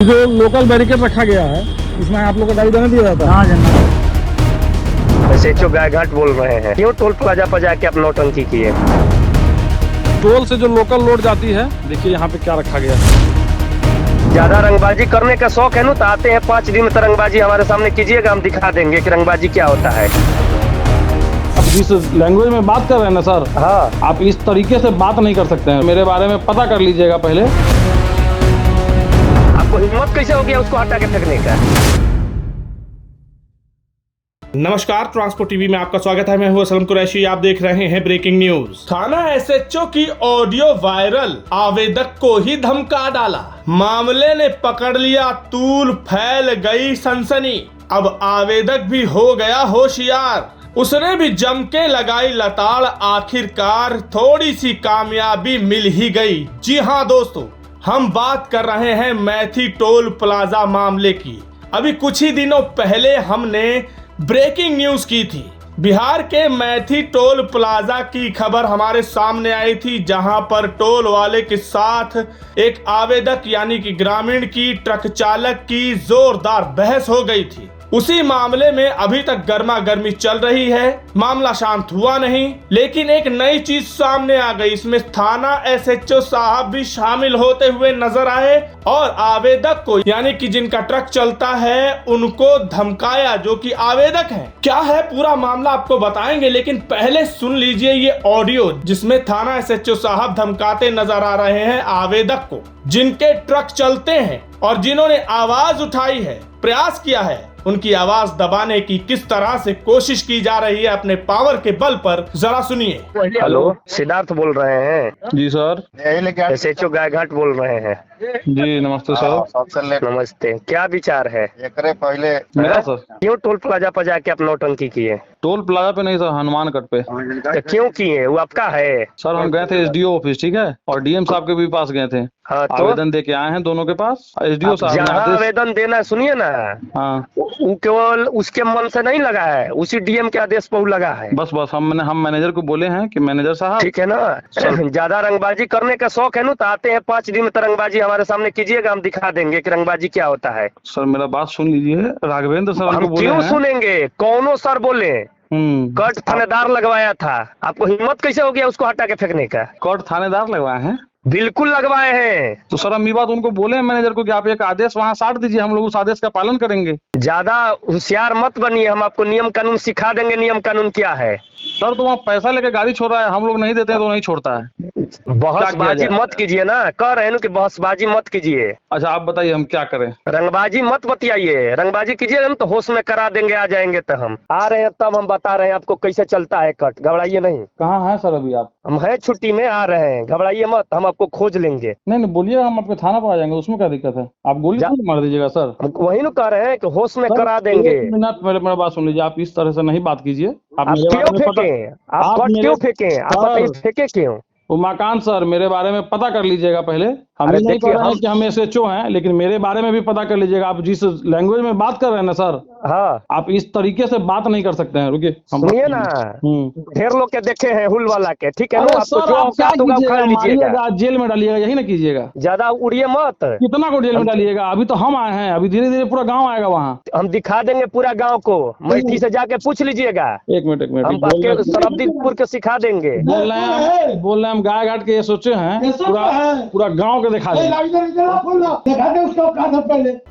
जो local barricade रखा गया है इसमें आप लोग को गाड़ी देने दिया जाता है। हाँ जनरल एसएचओ गायघाट बोल रहे हैं, क्यों टोल प्लाजा पर जाके आप नौटंकी किए? टोल से जो लोकल लोड जाती है, देखिए यहाँ पे क्या रखा गया है। ज्यादा रंगबाजी करने का शौक है ना, तो आते हैं 5 दिन में तो रंगबाजी हमारे सामने कीजिएगा, हम दिखा देंगे कि रंगबाजी क्या होता है। अब जिस लैंग्वेज में बात कर रहे हैं ना सर, हाँ, आप इस तरीके से बात नहीं कर सकते हैं। मेरे बारे में पता कर लीजिएगा पहले। आपको हिम्मत कैसे हो गया उसको हटा के फेंकने का? नमस्कार, ट्रांसपोर्ट टीवी में आपका स्वागत है। मैं हूं असलम कुरैशी। आप देख रहे हैं ब्रेकिंग न्यूज। थाना एसएचओ की ऑडियो वायरल, आवेदक को ही धमका डाला, मामले ने पकड़ लिया तूल, फैल गई सनसनी। अब आवेदक भी हो गया होशियार, उसने भी जम के लगाई लताड़, आखिरकार थोड़ी सी कामयाबी मिल ही गई। जी हां दोस्तों, हम बात कर रहे हैं मैथी टोल प्लाजा मामले की। अभी कुछ ही दिनों पहले हमने ब्रेकिंग न्यूज की थी। बिहार के मैथी टोल प्लाजा की खबर हमारे सामने आई थी, जहां पर टोल वाले के साथ एक आवेदक यानी कि ग्रामीण की ट्रक चालक की जोरदार बहस हो गई थी। उसी मामले में अभी तक गर्मा गर्मी चल रही है, मामला शांत हुआ नहीं, लेकिन एक नई चीज सामने आ गई। इसमें थाना एसएचओ साहब भी शामिल होते हुए नजर आए और आवेदक को यानी कि जिनका ट्रक चलता है उनको धमकाया, जो कि आवेदक है। क्या है पूरा मामला आपको बताएंगे, लेकिन पहले सुन लीजिए ये ऑडियो जिसमें थाना एसएचओ साहब धमकाते नजर आ रहे हैं आवेदक को, जिनके ट्रक चलते हैं और जिन्होंने आवाज उठाई है, प्रयास किया है। उनकी आवाज दबाने की किस तरह से कोशिश की जा रही है अपने पावर के बल पर, जरा सुनिए। हेलो, सिद्धार्थ बोल रहे हैं। जी सर। एसएचओ गायघाट बोल रहे हैं। जी नमस्ते सर। नमस्ते, क्या विचार है? पहले मेरा सर, क्यों टोल प्लाजा पर जाके आप नौटंकी किए? टोल प्लाजा पे नहीं सर, हनुमान कट पे। तो क्यों किए? वो आपका है? सर हम गए थे एसडीओ ऑफिस, ठीक है, और डीएम साहब के भी पास गए थे। हाँ, तो आवेदन दे के आए हैं दोनों के पास। एसडीओ साहब ने जहाँ आदेश। आवेदन देना, सुनिए ना, हाँ वो केवल उसके मन से नहीं लगा है, उसी डीएम के आदेश पर लगा है। बस हम मैनेजर को बोले हैं कि मैनेजर साहब, ठीक है ना, ज्यादा रंगबाजी करने का शौक है ना, तो आते हैं 5 दिन में तो रंगबाजी हमारे सामने कीजिएगा, हम दिखा देंगे कि रंगबाजी क्या होता है। सर मेरा बात सुन लीजिए। राघवेंद्र सर हमको हम बोले क्यों हैं। सुनेंगे? कौनो सर बोले? कट थानेदार लगवाया था, आपको हिम्मत कैसे हो गया उसको हटा के फेंकने का? कट थानेदार लगवाए हैं? बिल्कुल लगवाए हैं। तो सर हम ये बात उनको बोले हैं मैनेजर को कि आप एक आदेश वहाँ साट दीजिए, हम लोग उस आदेश का पालन करेंगे। ज्यादा होशियार मत बनिए, हम आपको नियम कानून सिखा देंगे। नियम कानून क्या है? सर तो वहाँ पैसा लेके गाड़ी छोड़ रहा है, हम लोग नहीं देते हैं तो नहीं छोड़ता है। बहसबाजी मत कीजिए ना, कह रहे हैं कि बहसबाजी मत कीजिए। अच्छा आप बताइए हम क्या करें? रंगबाजी मत बतियाइए, रंगबाजी कीजिए हम तो होश में करा देंगे। आ जाएंगे तो हम आ रहे हैं, तब हम बता रहे हैं आपको कैसे चलता है कट। घबराइए नहीं। कहाँ है सर अभी आप? हम हैं छुट्टी में, आ रहे हैं, घबराइए मत, हम आपको खोज लेंगे। नहीं बोलिए, हम आपके थाना पर आ जाएंगे, उसमें क्या दिक्कत है? आप गोली क्यों मार दीजिएगा सर? हम वही ना कह रहे हैं कि होश में सर, करा देंगे। एक मिनट मेरा बात सुन लीजिए। आप इस तरह से नहीं बात कीजिए। आप क्यों फेंके? आप कट क्यों फेंके? आप बताइए, फेंके क्यों? उमाकांत सर, मेरे बारे में पता कर लीजिएगा पहले। हम ये नहीं कह रहे हैं कि हम एसएचओ हैं, लेकिन मेरे बारे में भी पता कर लीजिएगा। आप जिस लैंग्वेज में बात कर रहे हैं ना सर, हाँ, आप इस तरीके से बात नहीं कर सकते हैं। रुकिए, सुनिए ना, ढेर लोग के देखे हैं हुल वाला के, ठीक है ना? आपको जो औकात होगा उखाड़ लीजिएगा, जेल में डालिएगा, यही ना कीजिएगा। ज्यादा उड़िए मत। कितना को जेल में डालिएगा? अभी तो हम आए हैं, अभी धीरे धीरे पूरा गाँव आएगा वहाँ। हम दिखा देंगे पूरा गाँव को, मैथी से जाके पूछ लीजिएगा। एक मिनट हम आपके सरब्दीपुर के सिखा देंगे। बोल रहे हैं हम गाय घाट के सोचे हैं, पूरा गांव के दिखा दें।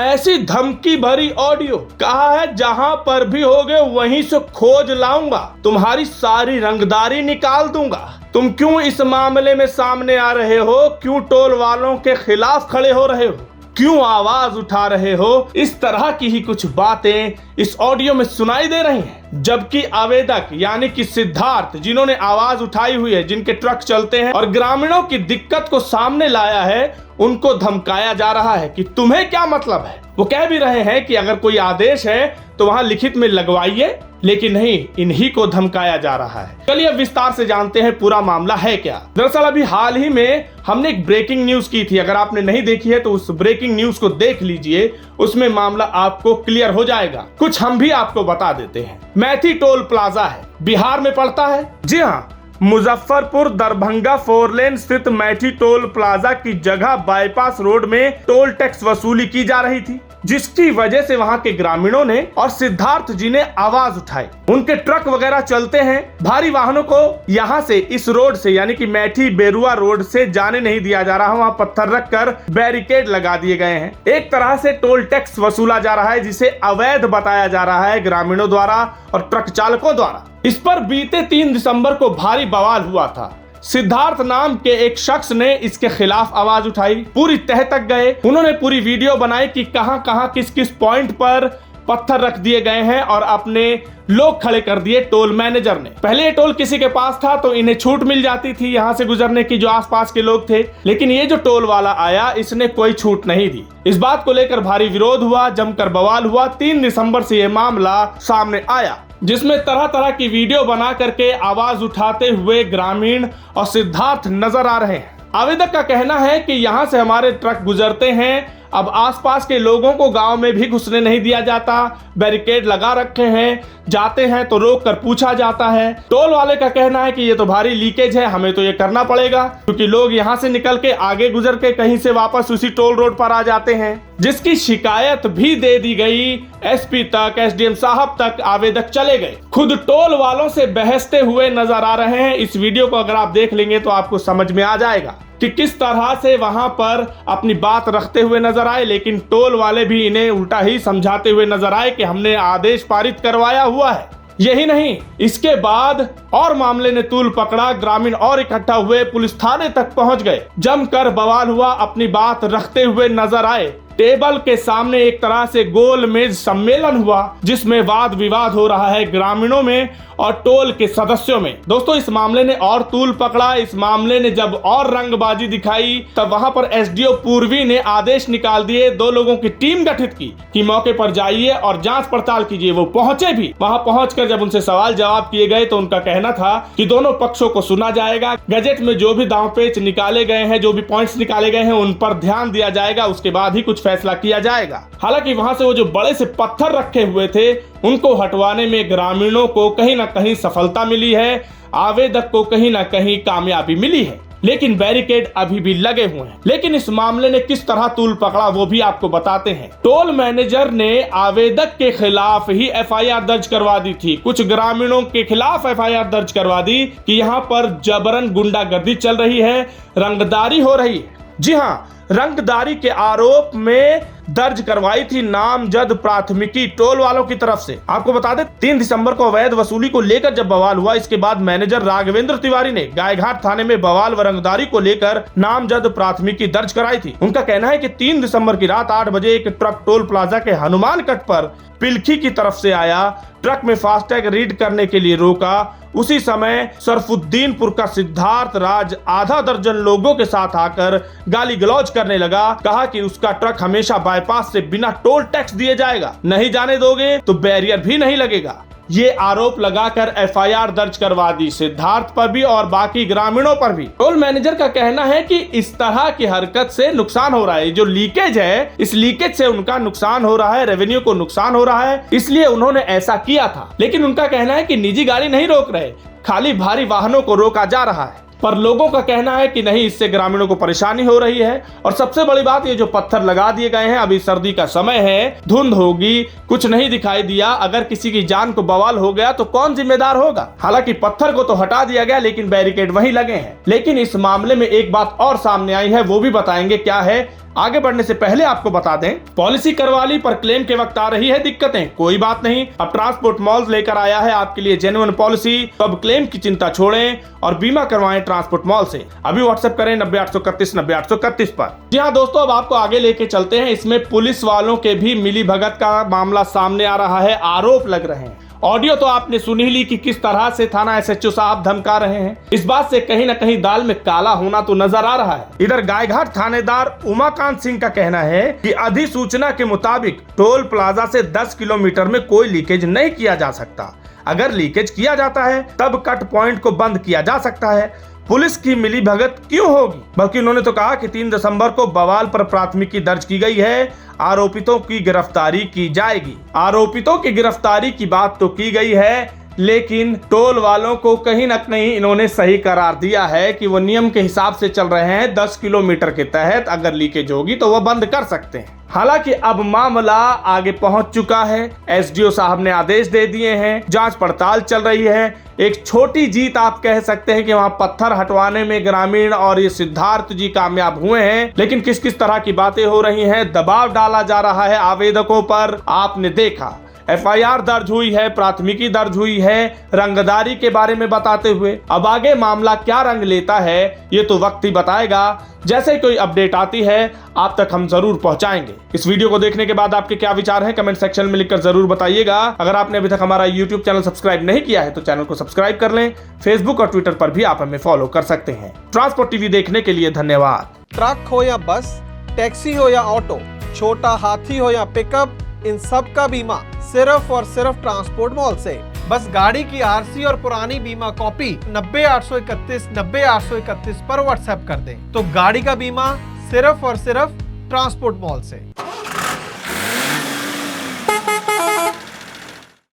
ऐसी धमकी भरी ऑडियो, कहा है जहां पर भी होगे वहीं से खोज लाऊंगा, तुम्हारी सारी रंगदारी निकाल दूंगा। तुम क्यों इस मामले में सामने आ रहे हो? क्यों टोल वालों के खिलाफ खड़े हो रहे हो? क्यों आवाज उठा रहे हो? इस तरह की ही कुछ बातें इस ऑडियो में सुनाई दे रही हैं। जबकि आवेदक यानी कि सिद्धार्थ, जिन्होंने आवाज उठाई हुई है, जिनके ट्रक चलते हैं और ग्रामीणों की दिक्कत को सामने लाया है, उनको धमकाया जा रहा है कि तुम्हें क्या मतलब है। वो कह भी रहे हैं कि अगर कोई आदेश है तो वहां लिखित में लगवाइए, लेकिन नहीं, इन्हीं को धमकाया जा रहा है। चलिए विस्तार से जानते हैं पूरा मामला है क्या। दरअसल अभी हाल ही में हमने एक ब्रेकिंग न्यूज की थी, अगर आपने नहीं देखी है तो उस ब्रेकिंग न्यूज को देख लीजिए, उसमें मामला आपको क्लियर हो जाएगा। कुछ हम भी आपको बता देते हैं। मैथी टोल प्लाजा है, बिहार में पड़ता है। जी हाँ, मुजफ्फरपुर दरभंगा 4 लेन स्थित मैठी टोल प्लाजा की जगह बाईपास रोड में टोल टैक्स वसूली की जा रही थी, जिसकी वजह से वहां के ग्रामीणों ने और सिद्धार्थ जी ने आवाज उठाई। उनके ट्रक वगैरह चलते हैं, भारी वाहनों को यहां से इस रोड से यानी कि मैठी बेरुआ रोड से जाने नहीं दिया जा रहा। वहां पत्थर रखकर बैरिकेड लगा दिए गए हैं। एक तरह से टोल टैक्स वसूला जा रहा है, जिसे अवैध बताया जा रहा है ग्रामीणों द्वारा और ट्रक चालकों द्वारा। इस पर बीते 3 दिसंबर को भारी बवाल हुआ था। सिद्धार्थ नाम के एक शख्स ने इसके खिलाफ आवाज उठाई, पूरी तह तक गए। उन्होंने पूरी वीडियो बनाई कि कहां कहां किस किस पॉइंट पर पत्थर रख दिए गए हैं और अपने लोग खड़े कर दिए टोल मैनेजर ने। पहले ये टोल किसी के पास था तो इन्हें छूट मिल जाती थी यहां से गुजरने की, जो आसपास के लोग थे, लेकिन ये जो टोल वाला आया इसने कोई छूट नहीं दी। इस बात को लेकर भारी विरोध हुआ, जमकर बवाल हुआ। 3 दिसंबर से यह मामला सामने आया, जिसमें तरह तरह की वीडियो बना करके आवाज उठाते हुए ग्रामीण और सिद्धार्थ नजर आ रहे हैं। आवेदक का कहना है कि यहाँ से हमारे ट्रक गुजरते हैं, अब आसपास के लोगों को गांव में भी घुसने नहीं दिया जाता, बैरिकेड लगा रखे हैं, जाते हैं तो रोक कर पूछा जाता है। टोल वाले का कहना है कि ये तो भारी लीकेज है, हमें तो ये करना पड़ेगा, क्योंकि लोग यहाँ से निकल के आगे गुजर के कहीं से वापस उसी टोल रोड पर आ जाते हैं। जिसकी शिकायत भी दे दी गई, एसपी तक, एसडीएम साहब तक आवेदक चले गए। खुद टोल वालों से बहसते हुए नजर आ रहे हैं। इस वीडियो को अगर आप देख लेंगे तो आपको समझ में आ जाएगा कि किस तरह से वहां पर अपनी बात रखते हुए नजर आए, लेकिन टोल वाले भी इन्हें उल्टा ही समझाते हुए नजर आए कि हमने आदेश पारित करवाया हुआ है। यही नहीं, इसके बाद और मामले ने तूल पकड़ा, ग्रामीण और इकट्ठा हुए, पुलिस थाने तक पहुंच गए, जमकर बवाल हुआ, अपनी बात रखते हुए नजर आए। टेबल के सामने एक तरह से गोल मेज सम्मेलन हुआ, जिसमें वाद विवाद हो रहा है ग्रामीणों में और टोल के सदस्यों में। दोस्तों, इस मामले ने और तूल पकड़ा। इस मामले ने जब और रंगबाजी दिखाई, तब वहां पर एसडीओ पूर्वी ने आदेश निकाल दिए, 2 लोगों की टीम गठित की कि मौके पर जाइए और जांच पड़ताल कीजिए। वो पहुंचे भी। वहां पहुंचकर जब उनसे सवाल जवाब किए गए तो उनका कहना था कि दोनों पक्षों को सुना जाएगा, गजट में जो भी दांव पेच निकाले गए हैं, जो भी पॉइंट्स निकाले गए हैं, उन पर ध्यान दिया जाएगा, उसके बाद ही कुछ फैसला किया जाएगा। हालांकि वहां से वो जो बड़े से पत्थर रखे हुए थे, उनको हटवाने में ग्रामीणों को कहीं ना कहीं सफलता मिली है, आवेदक को कहीं ना कहीं कामयाबी मिली है, लेकिन बैरिकेड अभी भी लगे हुए हैं। लेकिन इस मामले ने किस तरह तूल पकड़ा वो भी आपको बताते हैं। टोल मैनेजर ने आवेदक के खिलाफ ही एफआईआर दर्ज करवा दी थी, कुछ ग्रामीणों के खिलाफ एफआईआर दर्ज करवा दी कि यहाँ पर जबरन गुंडागर्दी चल रही है, रंगदारी हो रही है। जी हाँ, रंगदारी के आरोप में दर्ज करवाई थी नामजद प्राथमिकी टोल वालों की तरफ से। आपको बता दें, 3 दिसंबर को अवैध वसूली को लेकर जब बवाल हुआ, इसके बाद मैनेजर राघवेंद्र तिवारी ने गायघाट थाने में बवाल व रंगदारी को लेकर नामजद प्राथमिकी दर्ज कराई थी। उनका कहना है कि 3 दिसंबर की रात 8 बजे एक ट्रक टोल प्लाजा के हनुमान कट पर पिलखी की तरफ से आया, ट्रक में फास्टैग रीड करने के लिए रोका। उसी समय सरफुद्दीनपुर का सिद्धार्थ राज आधा दर्जन लोगों के साथ आकर गाली गलौज करने लगा, कहा कि उसका ट्रक हमेशा बाईपास से बिना टोल टैक्स दिए जाएगा, नहीं जाने दोगे तो बैरियर भी नहीं लगेगा। ये आरोप लगाकर एफआईआर दर्ज करवा दी सिद्धार्थ पर भी और बाकी ग्रामीणों पर भी। टोल मैनेजर का कहना है कि इस तरह की हरकत से नुकसान हो रहा है, जो लीकेज है, इस लीकेज से उनका नुकसान हो रहा है, रेवेन्यू को नुकसान हो रहा है, इसलिए उन्होंने ऐसा किया था। लेकिन उनका कहना है कि निजी गाड़ी नहीं रोक रहे, खाली भारी वाहनों को रोका जा रहा है। पर लोगों का कहना है कि नहीं, इससे ग्रामीणों को परेशानी हो रही है। और सबसे बड़ी बात, ये जो पत्थर लगा दिए गए हैं, अभी सर्दी का समय है, धुंध होगी, कुछ नहीं दिखाई दिया, अगर किसी की जान को बवाल हो गया तो कौन जिम्मेदार होगा। हालांकि पत्थर को तो हटा दिया गया, लेकिन बैरिकेड वहीं लगे हैं। लेकिन इस मामले में एक बात और सामने आई है, वो भी बताएंगे क्या है। आगे बढ़ने से पहले आपको बता दें, पॉलिसी करवा ली पर क्लेम के वक्त आ रही है दिक्कतें। कोई बात नहीं, अब ट्रांसपोर्ट मॉल्स लेकर आया है आपके लिए जेन्युइन पॉलिसी। तो अब क्लेम की चिंता छोड़ें और बीमा करवाएं ट्रांसपोर्ट मॉल से। अभी व्हाट्सएप करें 90 831 90 831 पर। जी हाँ दोस्तों, अब आपको आगे लेके चलते हैं। इसमें पुलिस वालों के भी मिली भगत का मामला सामने आ रहा है, आरोप लग रहे हैं। ऑडियो तो आपने सुनी ली कि किस तरह से थाना एसएचओ साहब धमका रहे हैं। इस बात से कहीं ना कहीं दाल में काला होना तो नजर आ रहा है। इधर गायघाट थानेदार उमाकांत सिंह का कहना है कि अधिसूचना के मुताबिक टोल प्लाजा से 10 किलोमीटर में कोई लीकेज नहीं किया जा सकता। अगर लीकेज किया जाता है तब कट पॉइंट को बंद किया जा सकता है। पुलिस की मिली भगत क्यों होगी? बल्कि उन्होंने तो कहा कि 3 दिसंबर को बवाल पर प्राथमिकी दर्ज की गई है, आरोपितों की गिरफ्तारी की जाएगी। आरोपितों की गिरफ्तारी की बात तो की गई है, लेकिन टोल वालों को कहीं ना कहीं इन्होंने सही करार दिया है कि वो नियम के हिसाब से चल रहे हैं। 10 किलोमीटर के तहत अगर लीकेज होगी तो वो बंद कर सकते हैं। हालांकि अब मामला आगे पहुंच चुका है, एसडीओ साहब ने आदेश दे दिए हैं, जांच पड़ताल चल रही है। एक छोटी जीत आप कह सकते हैं कि वहां पत्थर हटवाने में ग्रामीण और ये सिद्धार्थ जी कामयाब हुए हैं, लेकिन किस किस तरह की बातें हो रही हैं, दबाव डाला जा रहा है आवेदकों पर, आपने देखा। एफआईआर दर्ज हुई है, प्राथमिकी दर्ज हुई है रंगदारी के बारे में बताते हुए। अब आगे मामला क्या रंग लेता है ये तो वक्त ही बताएगा। जैसे कोई अपडेट आती है आप तक हम जरूर पहुंचाएंगे। इस वीडियो को देखने के बाद आपके क्या विचार हैं कमेंट सेक्शन में लिखकर जरूर बताइएगा। अगर आपने अभी तक हमारा यूट्यूब चैनल सब्सक्राइब नहीं किया है तो चैनल को सब्सक्राइब कर लें। फेसबुक और ट्विटर पर भी आप हमें फॉलो कर सकते हैं। ट्रांसपोर्ट टीवी देखने के लिए धन्यवाद। ट्रक हो या बस, टैक्सी हो या ऑटो, छोटा हाथी हो या पिकअप, इन सब का बीमा सिर्फ और सिर्फ ट्रांसपोर्ट मॉल से। बस गाड़ी की आरसी और पुरानी बीमा कॉपी 90-831 पर व्हाट्सएप कर दें तो गाड़ी का बीमा सिर्फ और सिर्फ ट्रांसपोर्ट मॉल से।